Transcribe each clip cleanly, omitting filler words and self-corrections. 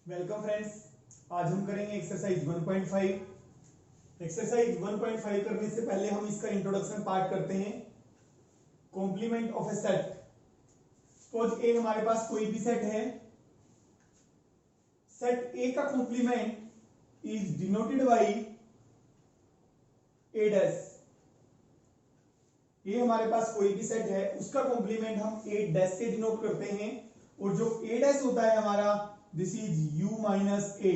Welcome friends. आज हम करेंगे एक्सरसाइज 1.5। एक्सरसाइज 1.5 करने से पहले हम इसका इंट्रोडक्शन पार्ट करते हैं। Complement of a set. Suppose A हमारे पास कोई भी सेट है। सेट ए का complement is denoted by A dash. ये हमारे पास कोई भी सेट है, उसका कॉम्प्लीमेंट हम ए डैश से डिनोट करते हैं। और जो ए डैश होता है हमारा, this is u minus A.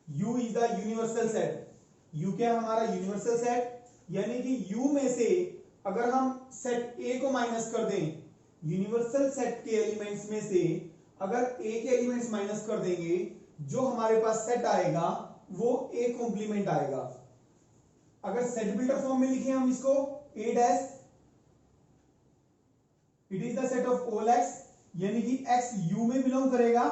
u is the universal set. u क्या है हमारा यूनिवर्सल सेट, यानी कि u में से अगर हम सेट a को माइनस कर दें, यूनिवर्सल सेट के एलिमेंट्स में से अगर a के एलिमेंट्स माइनस कर देंगे, जो हमारे पास सेट आएगा वो a कॉम्प्लीमेंट आएगा। अगर सेट बिल्डर फॉर्म में लिखें हम इसको, a dash it is the set of all x, यानी कि x u में बिलोंग करेगा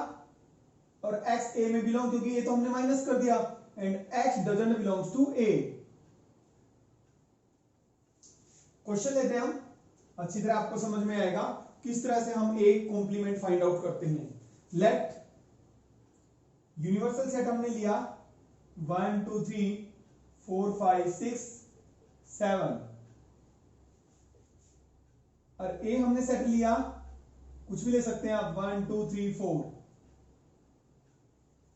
और x a में बिलोंग, क्योंकि ये तो हमने माइनस कर दिया, and x doesn't belongs to a। Question लेते हैं हम, अच्छी तरह आपको समझ में आएगा किस तरह से हम a कॉम्प्लीमेंट फाइंड आउट करते हैं। लेट यूनिवर्सल सेट हमने लिया 1 2 3 4 5 6 7, और a हमने सेट लिया, कुछ भी ले सकते हैं आप, 1 2 3 4।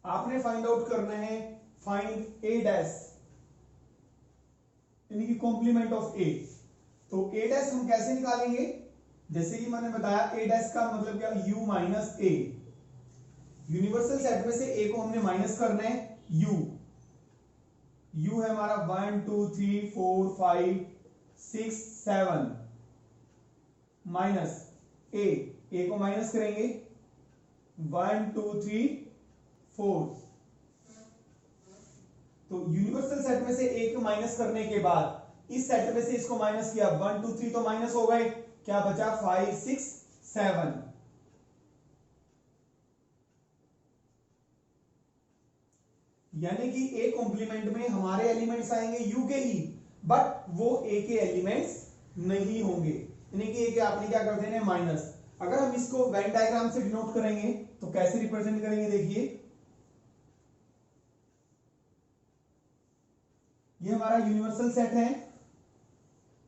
आपने फाइंड आउट करना है फाइंड a डैश, यानी कि कॉम्प्लीमेंट ऑफ a। तो a डैश हम कैसे निकालेंगे, जैसे कि मैंने बताया a डैश का मतलब क्या, u minus a। Universal set में से a को हमने माइनस करना है, u है हमारा 1 2 3 4 5 6 7 माइनस a को माइनस करेंगे 1 2 3 4। तो यूनिवर्सल सेट में से a को माइनस करने के बाद इस सेट में से इसको माइनस किया, 1 2 3 तो माइनस हो गए, क्या बचा 5 6 7। यानी कि a कॉम्प्लीमेंट में हमारे एलिमेंट्स आएंगे u के ही, बट वो a के एलिमेंट्स नहीं होंगे, यानी कि a के आपने क्या कर देना है माइनस। अगर हम इसको वेन डायग्राम से डिनोट करेंगे तो कैसे रिप्रेजेंट करेंगे, देखिए ये हमारा यूनिवर्सल सेट है,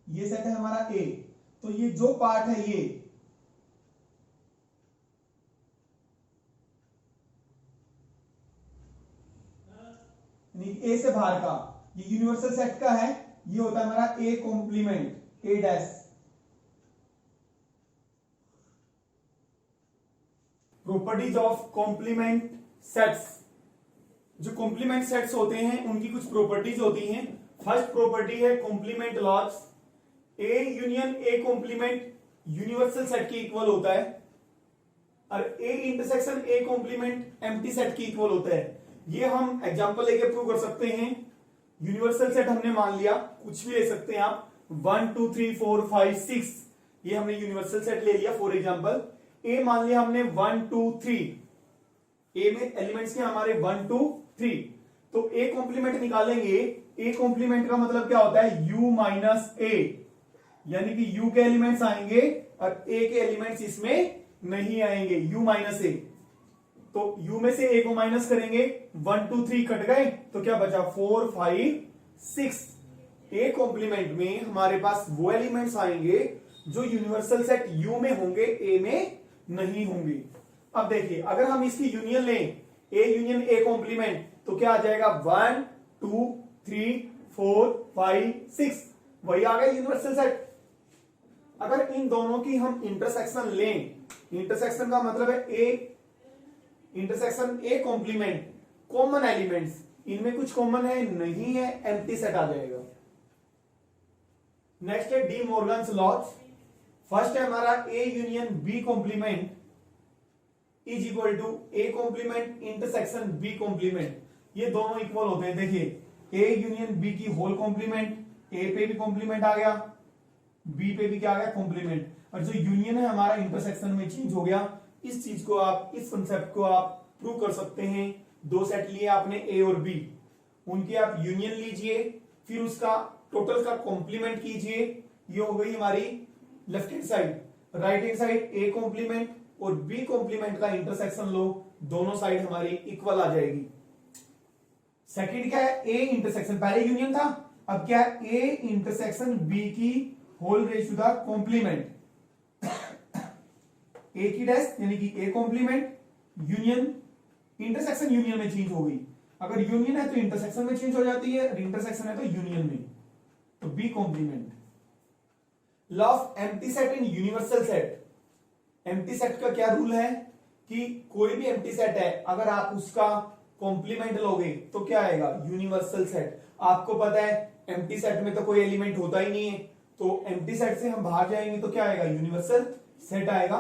ये सेट है हमारा a। तो ये जो पार्ट है ये a से बाहर का, ये यूनिवर्सल सेट का है, ये होता है हमारा a complement, a dash. Properties of complement sets. जो कॉम्प्लीमेंट सेट्स होते हैं उनकी कुछ प्रॉपर्टीज होती हैं। फर्स्ट प्रॉपर्टी है complement laws. A union A complement universal set के इक्वल होता है, और A intersection A complement empty set के इक्वल होता है। ये हम एग्जांपल लेके प्रूव कर सकते हैं। यूनिवर्सल सेट हमने मान लिया, कुछ भी ले सकते हैं आप, 1 2 3 4 5 6, ये हमने यूनिवर्सल सेट ले लिया। फॉर एग्जांपल ए मान लिया हमने 1 2 3, ए में एलिमेंट्स के हमारे 1 2 3, तो ए कॉम्प्लीमेंट निकालेंगे। ए कॉम्प्लीमेंट का मतलब क्या होता है, u माइनस ए, यानी कि u के एलिमेंट्स आएंगे और a के एलिमेंट्स इसमें नहीं आएंगे, u माइनस ए। तो u में से a को माइनस करेंगे, 1 2 3 कट गए, तो क्या बचा 4 5 6। a कॉम्प्लीमेंट में हमारे पास वो एलिमेंट्स आएंगे जो यूनिवर्सल सेट u में होंगे, a में नहीं होंगे। अब देखिए अगर हम इसकी यूनियन लें, a यूनियन a कॉम्प्लीमेंट, तो क्या आ जाएगा 1 2 3 4 5 6, वही आ गया यूनिवर्सल सेट। अगर इन दोनों की हम इंटरसेक्शन लें, इंटरसेक्शन का मतलब है a intersection a complement, common elements, इनमें कुछ कॉमन है नहीं है, एम्प्टी सेट आ जाएगा। नेक्स्ट है डी मॉर्गन्स लॉज। फर्स्ट है हमारा a union b complement is equal to a complement intersection b complement. ये दोनों इक्वल होते हैं। देखिए a यूनियन b की होल कॉम्प्लीमेंट, a पे भी कॉम्प्लीमेंट आ गया, b पे भी क्या आ गया कॉम्प्लीमेंट, और जो यूनियन है हमारा इंटरसेक्शन में चेंज हो गया। इस चीज को आप, इस कंसेप्ट को आप प्रूव कर सकते हैं। दो सेट लिए आपने a और b, उनकी आप यूनियन लीजिए, फिर उसका टोटल का कॉम्प्लीमेंट कीजिए। ये हो गई हमारी left hand side. Right hand side a complement, और बी कॉम्प्लीमेंट का इंटरसेक्शन लो, दोनों साइड हमारी इक्वल आ जाएगी। सेकंड क्या है, ए इंटरसेक्शन, पहले यूनियन था, अब क्या है, ए इंटरसेक्शन बी की whole raise to the complement, A की डैश यानी कि A complement, union, intersection union में चेंज हो गई, अगर यूनियन है तो इंटरसेक्शन में चेंज हो जाती है, इंटरसेक्शन है तो यूनियन में, तो B complement. Law of empty set in universal set, empty set का क्या रूल है कि कोई भी एम्प्टी सेट है अगर आप उसका कॉम्प्लीमेंट लोगे तो क्या आएगा, यूनिवर्सल सेट। आपको पता है एम्प्टी सेट में तो कोई एलिमेंट होता ही नहीं है, तो एम्प्टी सेट से हम बाहर जाएंगे तो क्या आएगा, यूनिवर्सल सेट आएगा।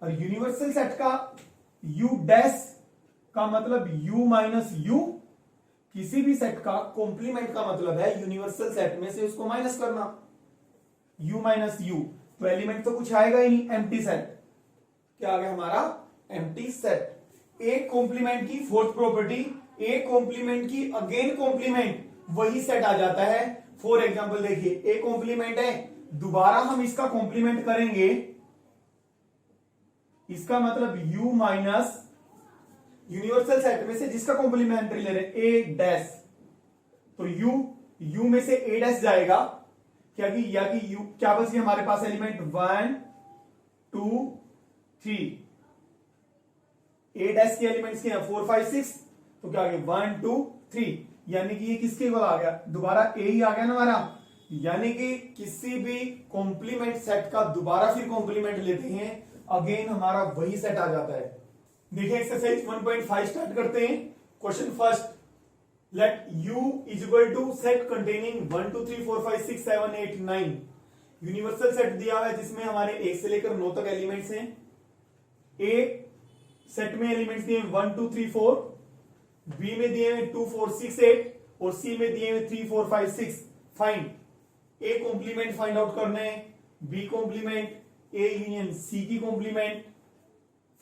और यूनिवर्सल सेट का यू डैश का मतलब यू माइनस यू, किसी भी सेट का कॉम्प्लीमेंट का मतलब है यूनिवर्सल सेट में से उसको माइनस करना, यू माइनस यू, तो एलिमेंट तो कुछ आएगा ही नहीं, एम्प्टी सेट, क्या आ गया हमारा, एम्प्टी सेट। ए कॉम्प्लीमेंट की फोर्थ प्रॉपर्टी, ए कॉम्प्लीमेंट की अगेन कॉम्प्लीमेंट वही सेट आ जाता है। फॉर एग्जांपल देखिए, ए कॉम्प्लीमेंट है, दोबारा हम इसका कॉम्प्लीमेंट करेंगे, इसका मतलब यू माइनस यूनिवर्सल सेट में से जिसका कॉम्प्लीमेंट्री ले रहे हैं ए डैश, तो यू में से ए डैश जाएगा, क्या कि या कि यू क्या बच गया हमारे पास एलिमेंट 1 2 3, ए डैश के एलिमेंट्स के 4 5 6, तो क्या आ गया 1 2 3, यानी कि ये किसके इक्वल आ गया, दोबारा ए ही आ गया ना हमारा, यानी कि किसी भी कॉम्प्लीमेंट सेट का दोबारा फिर कॉम्प्लीमेंट लेते हैं, अगेन हमारा वही सेट आ जाता है। देखिए एक्सरसाइज 1.5 स्टार्ट करते हैं। Question first, let u is equal to set containing 1 2 3 4 5 6 7 8 9, universal set दिया हुआ है जिसमें हमारे 1 से लेकर 9 तक एलिमेंट्स हैं। ए सेट में एलिमेंट्स दिए 1 2 3 4, बी में दिए हुए 2 4 6 8 और सी में दिए हुए 3 4 5 6। Find A complement find out करना है, B complement, A union C की कॉम्प्लीमेंट,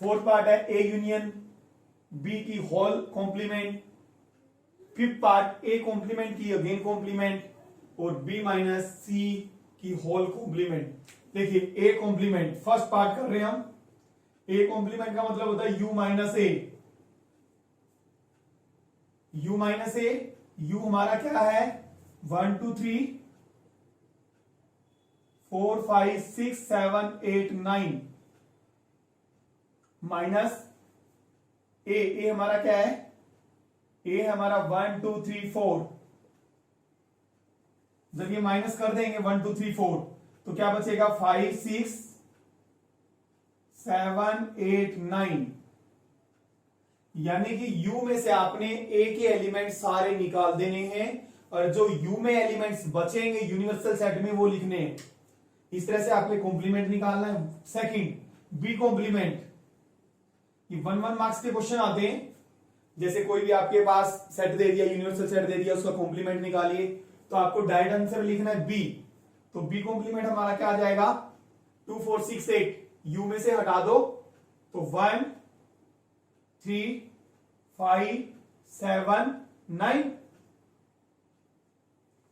फोर्थ पार्ट है ए यूनियन बी की whole complement, fifth part A complement की अगेन कॉम्प्लीमेंट और बी माइनस सी की होल कॉम्प्लीमेंट। देखिए ए कॉम्प्लीमेंट फर्स्ट पार्ट कर रहे हैं हम, ए कॉम्प्लीमेंट का मतलब होता है U minus A, you minus A, you हमारा क्या है 1 2 3 4 5 6 7 8 9 माइनस ए हमारा क्या है, ए हमारा 1 2 3 4, जब ये माइनस कर देंगे 1 2 3 4 तो क्या बचेगा 5 6 7 8 9, यानी कि u में से आपने a के एलिमेंट सारे निकाल देने हैं और जो u में एलिमेंट्स बचेंगे यूनिवर्सल सेट में वो लिखने हैं। इस तरह से आपने कॉम्प्लीमेंट निकालना है। सेकंड बी कॉम्प्लीमेंट, ये 1 मार्क्स के क्वेश्चन आते हैं, जैसे कोई भी आपके पास सेट दे दिया, यूनिवर्सल सेट दे दिया, उसका कॉम्प्लीमेंट निकालिए, तो आपको डायरेक्ट आंसर लिखना है बी, तो बी कॉम्प्लीमेंट हमारा क्या आ जाएगा 2 4 6 8, यू में से हटा दो तो 1 3 5 7 9,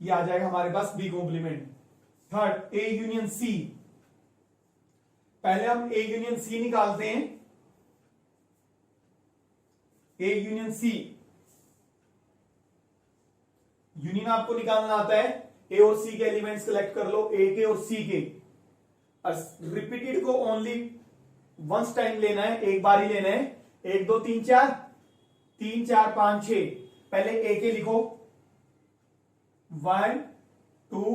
ये आ जाएगा हमारे पास B complement. Third A union C, पहले हम ए यूनियन सी निकालते हैं। ए यूनियन सी, यूनियन आपको निकालना आता है, ए और सी के एलिमेंट्स कलेक्ट कर लो, ए के और सी के, और रिपीटेड को ओनली वंस टाइम लेना है, एक बार ही लेना है। 1 2 3 4 3 4 5 6, पहले ए के लिखो 1 2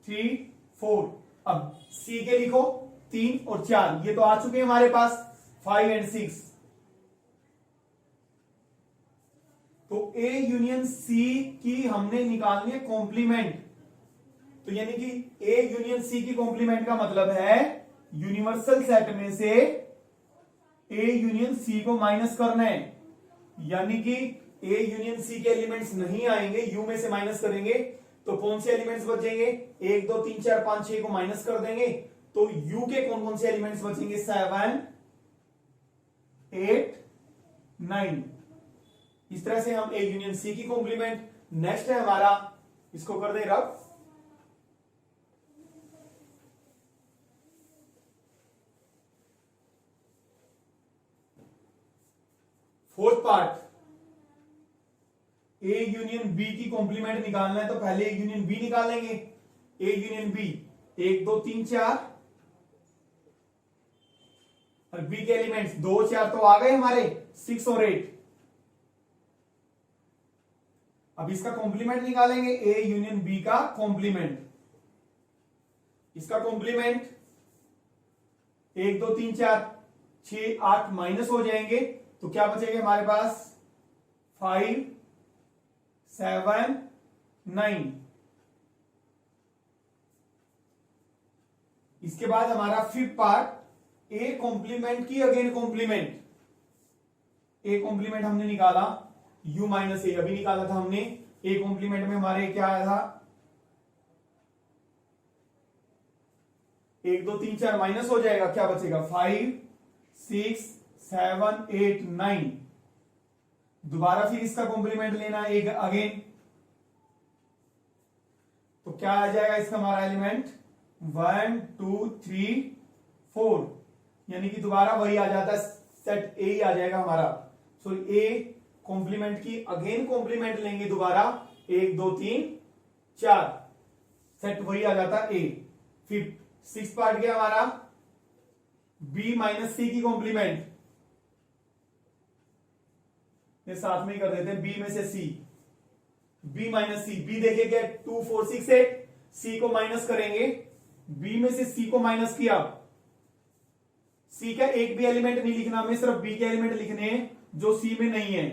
3 4, अब सी के लिखो 3 और 4, ये तो आ चुके हैं हमारे पास 5 एंड 6, तो ए यूनियन सी की हमने निकालनी है कॉम्प्लीमेंट, तो यानी कि ए यूनियन सी की कॉम्प्लीमेंट का मतलब है यूनिवर्सल सेट में से ए यूनियन सी को माइनस करना है, यानी कि ए यूनियन सी के एलिमेंट्स नहीं आएंगे, यू में से माइनस करेंगे तो कौन से एलिमेंट्स बचेंगे 1 2 3 4 5 6 को माइनस कर देंगे तो यू के कौन कौन से एलिमेंट्स बचेंगे 7 8 9। इस तरह से हम ए यूनियन सी की कॉम्प्लीमेंट। नेक्स्ट है हमारा, इसको कर दे रब, fourth part, A union B की कॉम्प्लीमेंट निकालना है तो पहले ए यूनियन बी निकालेंगे। ए यूनियन बी 1 2 3 4 और बी के एलिमेंट्स 2 4 तो आ गए हमारे 6 और 8। अब इसका कॉम्प्लीमेंट निकालेंगे, ए यूनियन बी का कॉम्प्लीमेंट। इसका कॉम्प्लीमेंट 1 2 3 4 6 8 माइनस हो जाएंगे तो क्या बचेगा हमारे पास 5 7 9। इसके बाद हमारा फिफ्थ पार्ट, ए कॉम्प्लीमेंट की अगेन कॉम्प्लीमेंट। ए कॉम्प्लीमेंट हमने निकाला, यू माइनस ए अभी निकाला था हमने। ए कॉम्प्लीमेंट में हमारे क्या आया था 1 2 3 4 माइनस हो जाएगा, क्या बचेगा 5 6 7 8 9। दोबारा फिर इसका कॉम्प्लीमेंट लेना एक अगेन, तो क्या आ जाएगा इसका हमारा एलिमेंट 1 2 3 4, यानी कि दोबारा वही आ जाता है, सेट ए ही आ जाएगा हमारा। सो ए कॉम्प्लीमेंट की अगेन कॉम्प्लीमेंट लेंगे दोबारा 1 2 3 4, सेट वही आ जाता ए। फिर सिक्स पार्ट गया हमारा, बी माइनस सी की कॉम्प्लीमेंट, ये साथ में ही कर देते हैं, बी में से सी, बी माइनस सी। बी देखिए क्या 2 4 6 8, सी को माइनस करेंगे, बी में से सी को माइनस किया। सी का एक भी एलिमेंट नहीं लिखना, हमें सिर्फ बी के एलिमेंट लिखने हैं जो सी में नहीं है।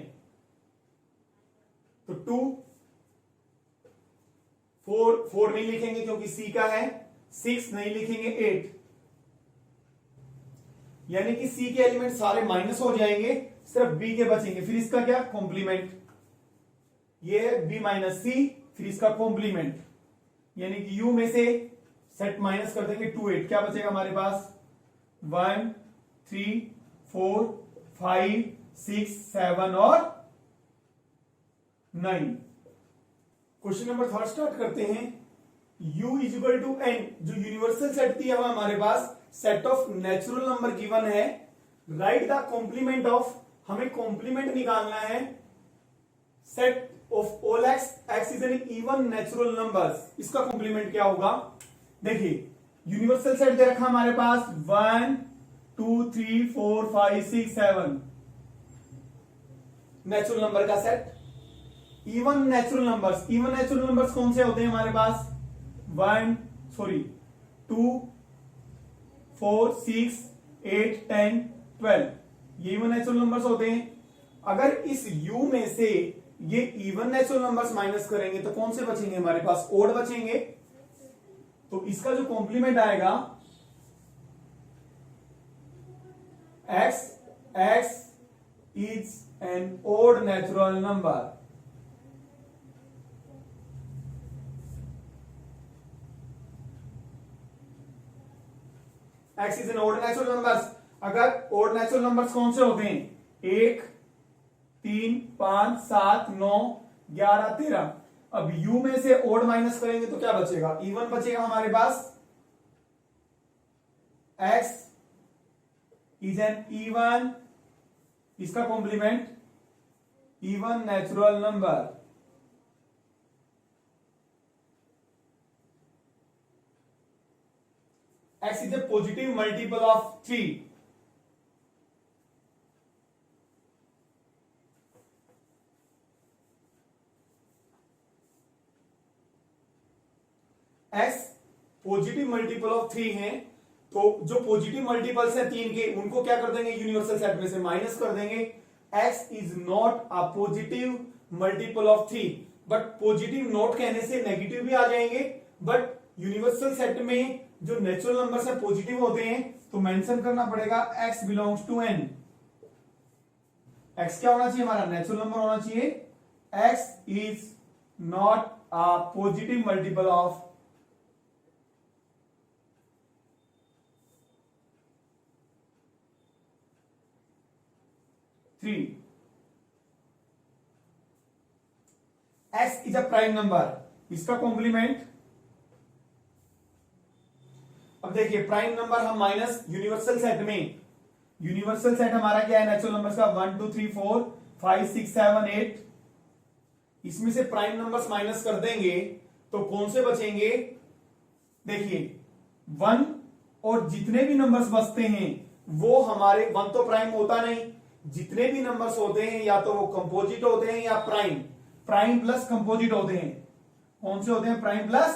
तो 2 4 नहीं लिखेंगे क्योंकि सी का है, 6 नहीं लिखेंगे 8, यानी कि सी के एलिमेंट सारे माइनस हो जाएंगे, सिर्फ बी के बचेंगे। फिर इसका क्या कॉम्प्लीमेंट, ये है बी माइनस सी, फिर इसका कॉम्प्लीमेंट, यानी कि यू में से सेट माइनस कर देंगे 2 8, क्या बचेगा हमारे पास 1 3 4 5 6 7 और 9। क्वेश्चन नंबर 3 स्टार्ट करते हैं। u is equal to n, जो यूनिवर्सल सेट दिया हुआ हमारे पास, set of natural number given है। राइट द कॉम्प्लीमेंट ऑफ, हमें कॉम्प्लीमेंट निकालना है set of all X, X is an even natural numbers. इसका कॉम्प्लीमेंट क्या होगा, देखिए यूनिवर्सल सेट दे रखा हमारे पास 1 2 3 4 5 6 7, नेचुरल नंबर का set. Even natural numbers, even natural numbers कौन से होते हैं हमारे पास 2 4 6 8 10 12, ये इवन नेचुरल नंबर्स होते हैं। अगर इस u में से ये इवन नेचुरल नंबर्स माइनस करेंगे तो कौन से बचेंगे हमारे पास, ओड बचेंगे। तो इसका जो कॉम्प्लीमेंट आएगा x is an odd natural number. x is an odd natural numbers. अगर ओड नेचुरल नंबर्स कौन से होते हैं, 1 3 5 7 9 11 13। अब u में से ओड माइनस करेंगे तो क्या बचेगा, इवन बचेगा हमारे पास। x इज एन इवन, इसका complement even natural number. x is a positive multiple of 3. x positive multiple of 3 है, तो जो पॉजिटिव मल्टीपल्स है 3 के, उनको क्या कर देंगे यूनिवर्सल सेट में से माइनस कर देंगे। x is not a positive multiple of 3, but positive note कहने से नेगेटिव भी आ जाएंगे, बट यूनिवर्सल सेट में जो नेचुरल नंबर है पॉजिटिव होते हैं, तो मेंशन करना पड़ेगा x belongs to n। x क्या होना चाहिए हमारा, नेचुरल नंबर होना चाहिए। x is not a positive multiple of 3। x is a prime number, इसका कॉम्प्लीमेंट। अब देखिए प्राइम नंबर हम माइनस यूनिवर्सल सेट में यूनिवर्सल सेट हमारा क्या है नेचुरल नंबर्स का 1 2 3 4 5 6 7 8। इसमें से प्राइम नंबर्स माइनस कर देंगे तो कौन से बचेंगे? देखिए 1 और जितने भी नंबर्स बचते हैं वो हमारे 1 तो प्राइम होता नहीं, जितने भी नंबर्स होते हैं या तो वो कंपोजिट होते हैं या प्राइम प्लस कंपोजिट होते हैं। कौन से होते हैं? Prime plus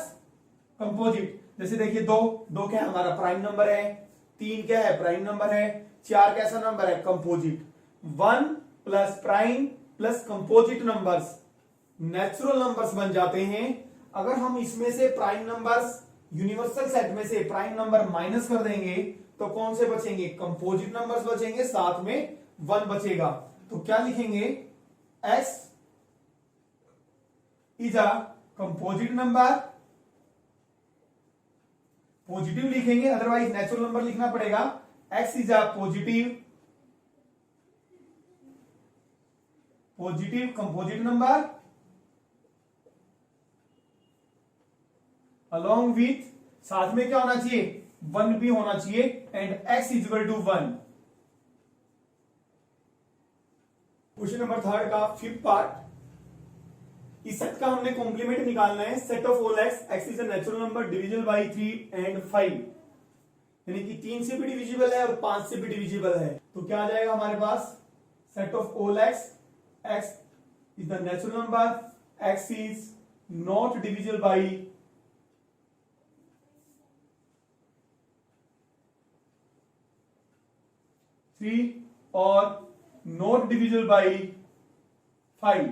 composite. जैसे देखिए दो क्या हमारा प्राइम नंबर है, 3 क्या है प्राइम नंबर है, 4 कैसा नंबर है? Composite. 1 plus prime plus composite numbers natural numbers बन जाते हैं। अगर हम इसमें से प्राइम नंबर्स यूनिवर्सल सेट में से प्राइम नंबर माइनस कर देंगे तो कौन से बचेंगे? कंपोजिट नंबर्स बचेंगे, साथ में 1 बचेगा। तो क्या लिखेंगे? x is a composite number, positive लिखेंगे, अदरवाइज नेचुरल नंबर लिखना पड़ेगा। x is a positive composite number along with, साथ में क्या होना चाहिए? 1 भी होना चाहिए। And x is equal to 1। Question number 3 का 5th पार्ट। इस सेट का हमने कॉम्प्लीमेंट निकालना है। Set of all x is a natural number divisible by 3 and 5, यानी कि 3 से भी डिविजिबल है और 5 से भी डिविजिबल है। तो क्या आ जाएगा हमारे पास? Set of all x is the natural number, x is not divisible by 3 और नॉट डिविजिबल बाय 5।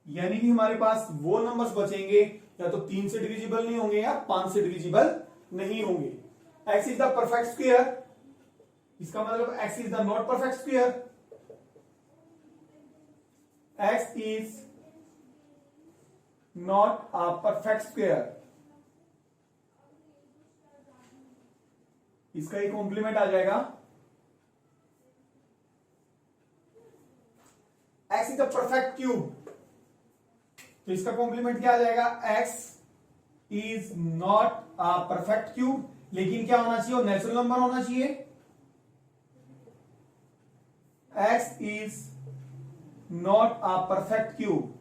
यानी कि हमारे पास वो नंबर्स बचेंगे या तो 3 से डिविजिबल नहीं होंगे या 5 से डिविजिबल नहीं होंगे। x is the perfect square, इसका मतलब x is the not perfect square. x is not a perfect square, इसका एक कॉम्प्लीमेंट आ जाएगा। x is the perfect cube, तो इसका कॉम्प्लीमेंट क्या आ जाएगा? x is not a perfect cube, लेकिन क्या होना चाहिए? नेचुरल नंबर होना चाहिए। x is not a perfect cube.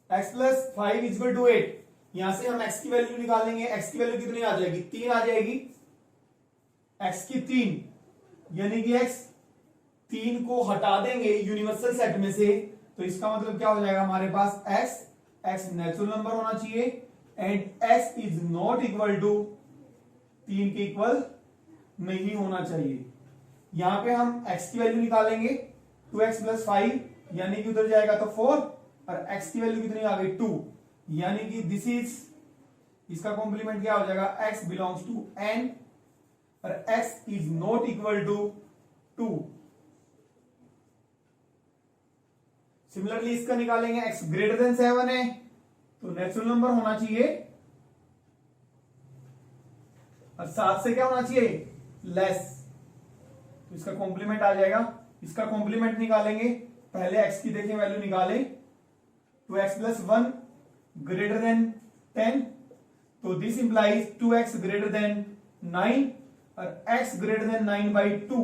x plus 5 is equal to 8। यहां से हम x की वैल्यू निकालेंगे। x की वैल्यू कितनी आ जाएगी? 3 आ जाएगी। x की 3, यानी कि x 3 को हटा देंगे यूनिवर्सल सेट में से, तो इसका मतलब क्या हो जाएगा हमारे पास? x नेचुरल नंबर होना चाहिए and x is not equal to 3 के इक्वल नहीं होना चाहिए। यहां पे हम x की वैल्यू निकालेंगे, 2x प्लस 5, यानी कि उधर जाएगा तो 4, और x की वैल्यू कितनी आ गई? 2, यानी कि दिस इज, इसका कॉम्प्लीमेंट क्या हो जाएगा? x बिलोंग्स टू n और x is not equal to 2। Similarly इसका निकालेंगे, x ग्रेटर देन 7 है तो नेचुरल नंबर होना चाहिए और 7 से क्या होना चाहिए? लेस, तो इसका कॉम्प्लीमेंट आ जाएगा। इसका कॉम्प्लीमेंट निकालेंगे, पहले x की देखें वैल्यू निकालें, तो x प्लस 1 ग्रेटर देन 10, तो this implies 2x greater than 9 और x ग्रेटर देन 9/2।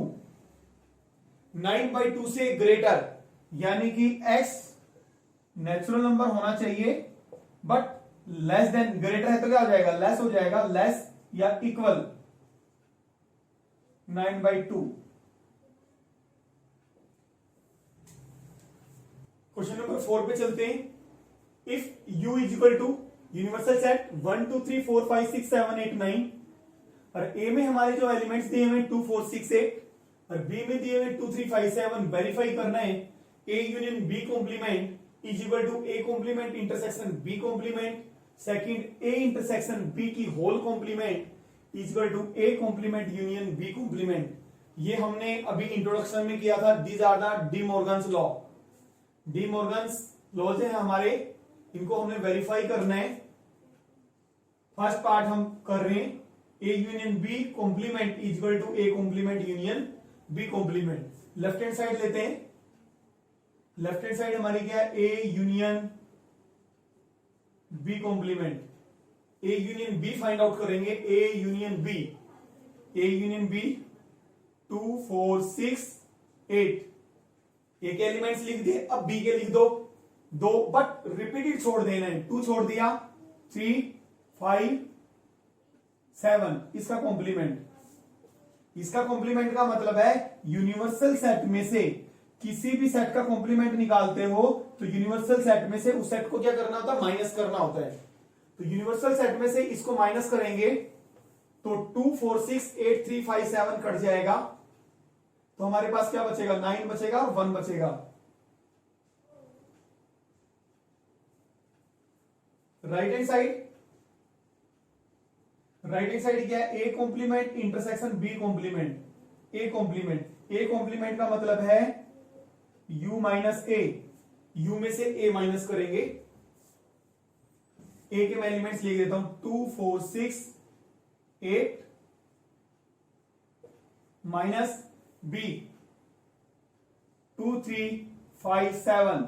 9/2 से ग्रेटर, यानी कि x नेचुरल नंबर होना चाहिए बट लेस देन, ग्रेटर है तो क्या हो जाएगा? लेस हो जाएगा, लेस या इक्वल 9/2। क्वेश्चन नंबर 4 पे चलते हैं। If u is equal to universal set 1 2 3 4 5 6 7 8 9 और a में हमारे जो एलिमेंट्स दिए हुए 2 4 6 8 और b में दिए हुए 2 3 5 7, वेरीफाई करना है a union b complement is equal to a complement intersection b complement, second a intersection b की whole complement is equal to a complement union b complement. ये हमने अभी इंट्रोडक्शन में किया था। These are the De Morgan's law. De Morgan's laws हैं हमारे, इनको हमने वेरीफाई करना है। फर्स्ट पार्ट हम कर रहे हैं, A union B complement is equal to A complement union B complement. Left hand side लेते हैं। लेफ्ट हैंड साइड हमारी क्या है? A union B complement, A union B find out करेंगे, A union B, A union B 2 4 6 8, A के elements लिख दिए, अब बी के लिख दो, दो बट रिपीटेड छोड़ देना है, 2 छोड़ दिया, 3 5 7, इसका कॉम्प्लीमेंट, इसका कॉम्प्लीमेंट का मतलब है यूनिवर्सल सेट में से किसी भी सेट का कॉम्प्लीमेंट निकालते हो तो यूनिवर्सल सेट में से उस सेट को क्या करना होता है, माइनस करना होता है। तो यूनिवर्सल सेट में से इसको माइनस करेंगे तो 2 4 6 8 3 5 7 कट जाएगा, तो हमारे पास क्या बचेगा, 9 बचेगा और 1 बचेगा। Right hand side, right hand side क्या है, A complement intersection B complement, A complement, A complement का मतलब है u माइनस ए, u में से a माइनस करेंगे, a के मैं एलिमेंट्स लिख देता हूं 2 4 6 8 माइनस b 2 3 5 7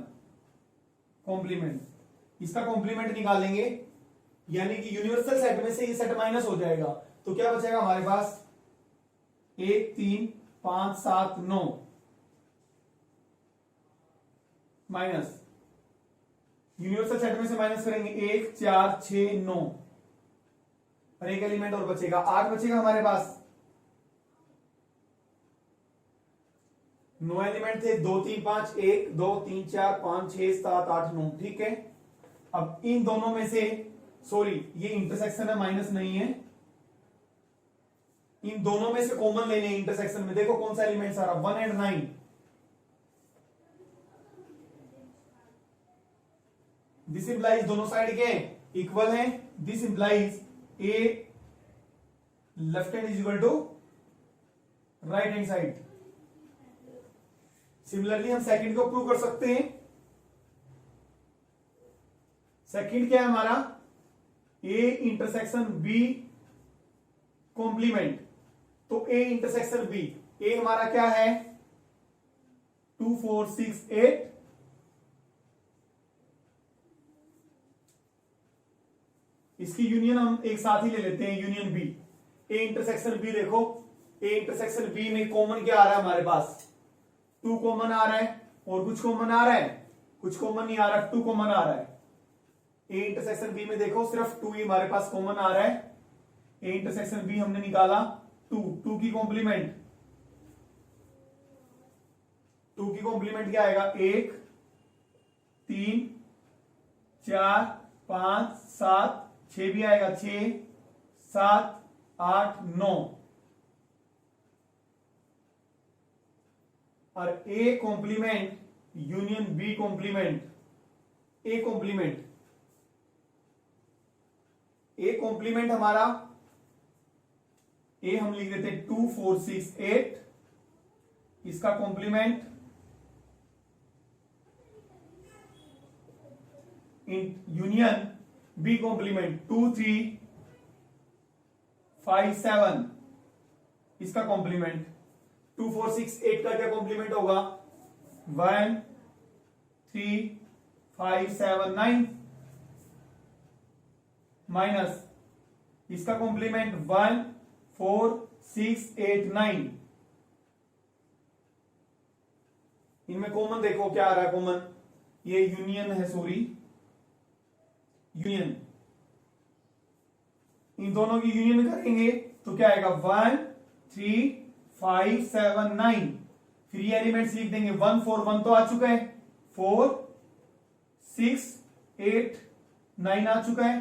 कॉम्प्लीमेंट, इसका कॉम्प्लीमेंट निकालेंगे, यानी कि यूनिवर्सल सेट में से ये सेट माइनस हो जाएगा, तो क्या बचेगा हमारे पास 1 3 5 7 9 माइनस, यूनिवर्सल सेट में से माइनस करेंगे 1 4 6 9 और एक एलिमेंट और बचेगा, 8 बचेगा हमारे पास, 9 एलिमेंट थे, 2 3 5 1 2 3 4 5 6 7 8 9, ठीक है। अब इन दोनों में से, सॉरी ये इंटरसेक्शन है, माइनस नहीं है, इन दोनों में से कॉमन लेने हैं इंटरसेक्शन में, देखो कौन सा एलिमेंट आ रहा, 1 एंड 9, दिस इंप्लाइज दोनों साइड के इक्वल हैं, this implies A left hand is equal to right hand side. Similarly हम सेकंड को प्रूव कर सकते हैं, सेकंड क्या है हमारा, ए इंटरसेक्शन बी कॉम्प्लीमेंट, तो ए इंटरसेक्शन बी, ए हमारा क्या है 2 4 6 8, इसकी यूनियन हम एक साथ ही ले लेते हैं, union B, A intersection B, देखो ए इंटरसेक्शन बी में कॉमन क्या आ रहा है हमारे पास, 2 कॉमन आ रहा है और कुछ कॉमन आ रहा है, कुछ कॉमन नहीं आ रहा, 2 कॉमन आ रहा है। ए इंटरसेक्शन बी में देखो सिर्फ 2 ही हमारे पास कॉमन आ रहा है, ए इंटरसेक्शन बी हमने निकाला 2, 2 की कॉम्प्लीमेंट, 2 की कॉम्प्लीमेंट क्या आएगा, 1 3 4 5 7 6 भी आएगा, 6 7 8 9, और A complement union B complement, A complement, A complement हमारा, ए हम लिख देते 2 4 6 8, इसका कॉम्प्लीमेंट यूनियन बी कॉम्प्लीमेंट 2 3 5 7, इसका कॉम्प्लीमेंट 2 4 6 8 का क्या कॉम्प्लीमेंट होगा, 1 3 5 7 9 माइनस, इसका कॉम्प्लीमेंट 1 4 6 8 9, इनमें कॉमन देखो क्या आ रहा है, कॉमन ये यूनियन है, सॉरी यूनियन, इन दोनों की यूनियन करेंगे तो क्या आएगा 1 3 5 7 9, फिर ये एलिमेंट्स लिख देंगे 1 4 1 तो आ चुका है, 4 6 8 9 आ चुका है,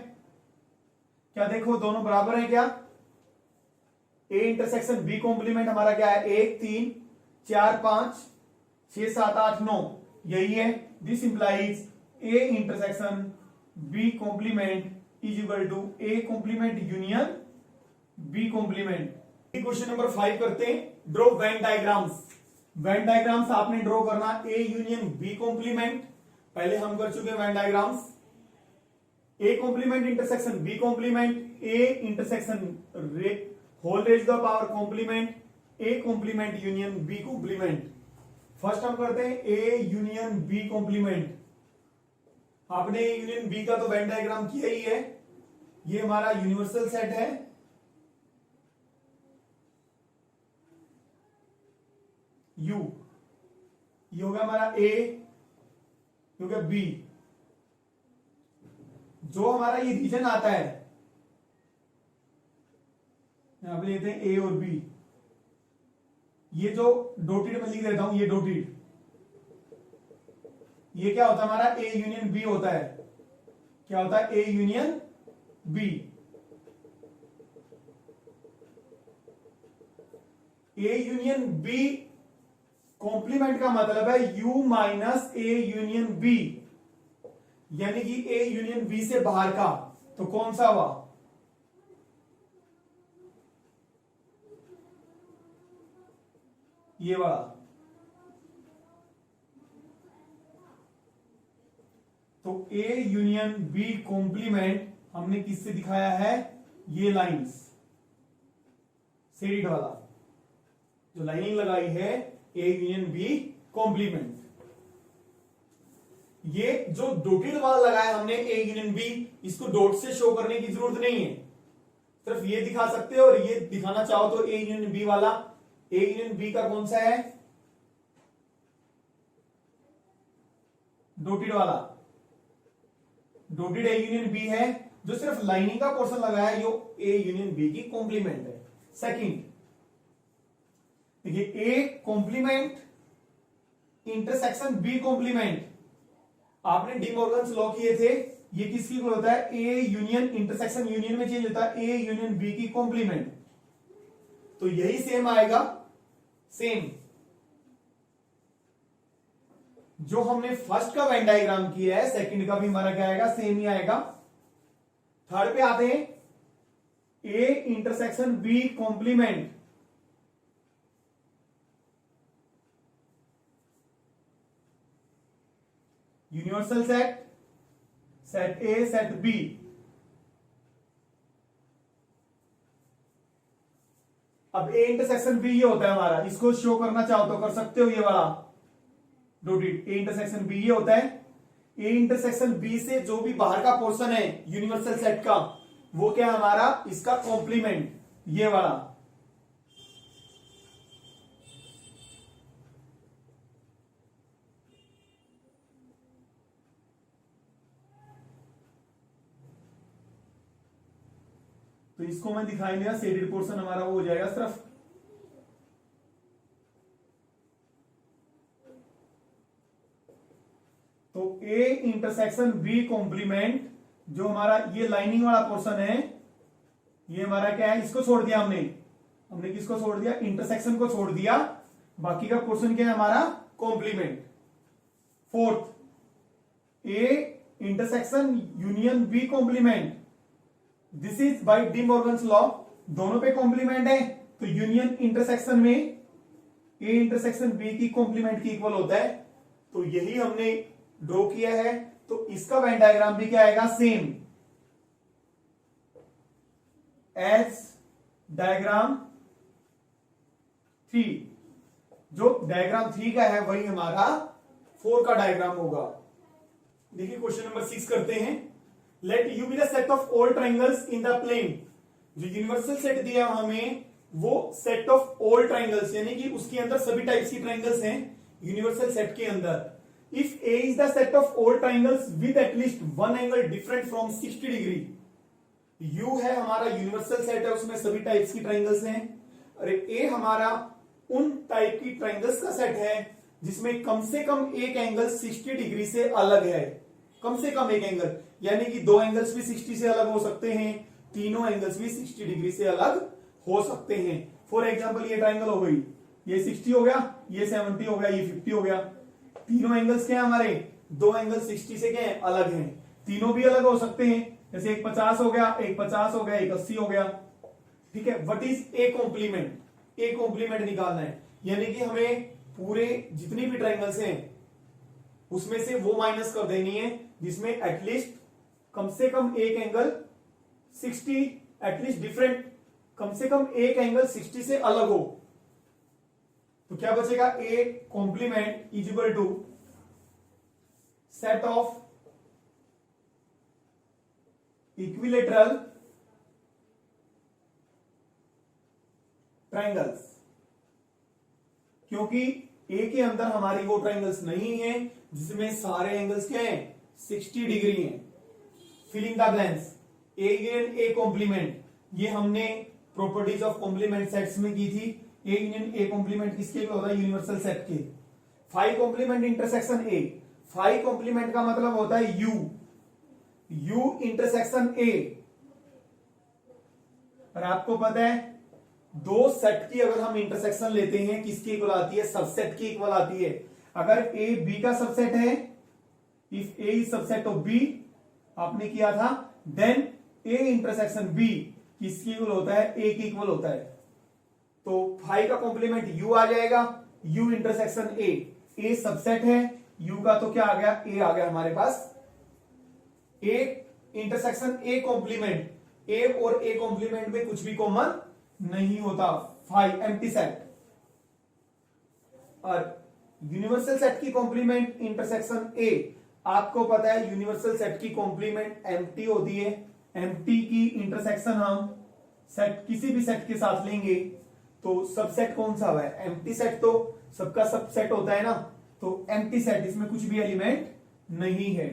क्या देखो दोनों बराबर है क्या, ए इंटरसेक्शन बी कॉम्प्लीमेंट हमारा क्या है 1 3 4 5 6 7 8 9, यही है, this implies A intersection B complement is equal to A complement union B complement. Question number 5 करते हैं, draw Venn diagrams. Venn diagrams आपने ड्रॉ करना ए यूनियन बी कॉम्प्लीमेंट, पहले हम कर चुके हैं Venn diagrams, A complement intersection B complement, A intersection whole raise the power complement, A complement union B complement. First हम करते हैं ए यूनियन बी कॉम्प्लीमेंट, आपने यूनियन बी का तो वेन डायग्राम किया ही है। ये हमारा यूनिवर्सल सेट है, यू, ये होगा हमारा ए, ये होगा बी। जो हमारा ये रीजन आता है, यहां पे लेते हैं ए और बी, ये जो डोटेड में लिख देता हूं, ये डोटेड, ये क्या होता है हमारा ए यूनियन बी होता है। क्या होता है? A union B. A union B complement का मतलब है U minus A union B, यानी कि ए यूनियन बी से बाहर का। तो कौन सा हुआ? ये वाला। तो ए यूनियन बी कॉम्प्लीमेंट हमने किससे दिखाया है? ये लाइंस, सेड वाला जो लाइनिंग लगाई है, ए यूनियन बी कॉम्प्लीमेंट। ये जो डॉटेड वाला लगाया हमने ए यूनियन बी, इसको डॉट से शो करने की जरूरत नहीं है, सिर्फ ये दिखा सकते हो। और ये दिखाना चाहो तो ए यूनियन बी वाला, ए यूनियन बी का कौन सा है? डॉटेड वाला, डॉटेड ए यूनियन बी है, जो सिर्फ लाइनिंग का पोर्शन लगाया है, जो ए यूनियन बी की कॉम्प्लीमेंट है। सेकंड देखिए, A complement intersection B complement, आपने डी मॉर्गन्स लॉ किए थे। ये किसकी होता है? ए यूनियन इंटरसेक्शन यूनियन में चेंज होता है, ए यूनियन बी की कॉम्प्लीमेंट। तो यही सेम आएगा, सेम जो हमने फर्स्ट का वेन डायग्राम किया है, सेकंड का भी हमारा क्या आएगा? सेम ही आएगा। थर्ड पे आते हैं, A intersection B complement. Universal set, set A, set B. अब ए इंटरसेक्शन बी ये होता है हमारा, इसको शो करना चाहो तो कर सकते हो, ये वाला डॉटेड। ए इंटरसेक्शन बी ये होता है। ए इंटरसेक्शन बी से जो भी बाहर का पोर्शन है यूनिवर्सल सेट का, वो क्या है हमारा? इसका कॉम्प्लीमेंट, ये वाला। तो इसको मैं दिखाई दिया, शेडेड पोर्शन हमारा वो हो जाएगा सिर्फ। तो ए इंटरसेक्शन बी कॉम्प्लीमेंट, जो हमारा ये लाइनिंग वाला पोर्शन है, ये हमारा क्या है? इसको छोड़ दिया हमने किसको छोड़ दिया? इंटरसेक्शन को छोड़ दिया। बाकी का पोर्शन क्या है हमारा? Complement. Fourth, A intersection union B complement, this is by De Morgan's law, दोनों पे कॉम्प्लीमेंट है, तो यूनियन इंटरसेक्शन में ए इंटरसेक्शन बी की कॉम्प्लीमेंट की इक्वल होता है। तो यही हमने ड्रॉ किया है। तो इसका वेन डायग्राम भी क्या आएगा? Same as diagram 3। जो डायग्राम 3 का है वही हमारा 4 का डायग्राम होगा। देखिए क्वेश्चन नंबर 6 करते हैं। Let U be the set of all triangles in the plane. जो यूनिवर्सल सेट दिया हमें, वो सेट ऑफ ऑल ट्राइंगल्स, यानी कि उसके अंदर सभी टाइप्स की ट्राइंगल्स हैं यूनिवर्सल सेट के अंदर। If A is the set of all triangles with at least one angle different from 60 degree. You है हमारा यूनिवर्सल सेट है, उसमें सभी टाइप्स की ट्राइंगल्स हैं। और ए हमारा उन टाइप की ट्राइंगल्स का सेट है जिसमें कम से कम एक एंगल 60 डिग्री से अलग है। कम से कम एक एंगल, यानी कि दो एंगल्स भी 60 से अलग हो सकते हैं, तीनों एंगल्स भी 60 डिग्री से अलग हो सकते हैं। फॉर एग्जाम्पल ये ट्राइंगल हो गई, ये 60 हो गया, ये 70 हो गया, ये 50 हो गया। तीनों एंगल्स क्या है हमारे? दो एंगल 60 से क्या है? अलग हैं। तीनों भी अलग हो सकते हैं, जैसे एक 50 हो गया, एक 50 हो गया, एक 80 हो गया। ठीक है, what is A complement? A complement निकालना है, यानी कि हमें पूरे जितनी भी ट्राइंगल्स हैं उसमें से वो माइनस कर देनी है जिसमें एटलीस्ट कम से कम एक एंगल 60, एटलीस्ट डिफरेंट, कम से कम एक एंगल 60 से अलग हो। तो क्या बचेगा? A complement is equal to set of equilateral triangles, क्योंकि ए के अंदर हमारी वो ट्रायंगल्स नहीं है जिसमें सारे एंगल्स क्या हैं 60 डिग्री हैं। Filling the blanks, A union A complement, ये हमने प्रॉपर्टीज ऑफ कॉम्प्लीमेंट सेट्स में की थी। ए यूनियन ए कॉम्प्लीमेंट किसके होता है, यूनिवर्सल सेट के। Five complement intersection A, five complement का मतलब होता है यू, यू इंटरसेक्शन ए। और आपको पता है दो सेट की अगर हम इंटरसेक्शन लेते हैं किसकी इक्वल आती है, सबसेट की इक्वल आती है। अगर ए बी का सबसेट है, if A is subset of B, आपने किया था, देन ए इंटरसेक्शन बी किसकी इक्वल होता है, ए की इक्वल होता है। तो फाइव का कॉम्प्लीमेंट यू आ जाएगा, यू इंटरसेक्शन ए सबसेट है, यू का तो क्या आ गया, ए आ गया हमारे पास। ए इंटरसेक्शन ए कॉम्प्लीमेंट, ए और ए कॉम्प्लीमेंट में कुछ भी कॉमन नहीं होता, फाइव एम्प्टी सेट। और यूनिवर्सल सेट की कॉम्प्लीमेंट इंटरसेक्शन ए, आपको पता है यूनिवर्सल सेट की कॉम्प्लीमेंट एम्प्टी होती है। एम्प्टी की इंटरसेक्शन हम सेट किसी भी सेट के साथ लेंगे तो सबसेट कौन सा है, एम्प्टी सेट तो सबका सबसेट होता है ना, तो एम्प्टी सेट इसमें कुछ भी एलिमेंट नहीं है।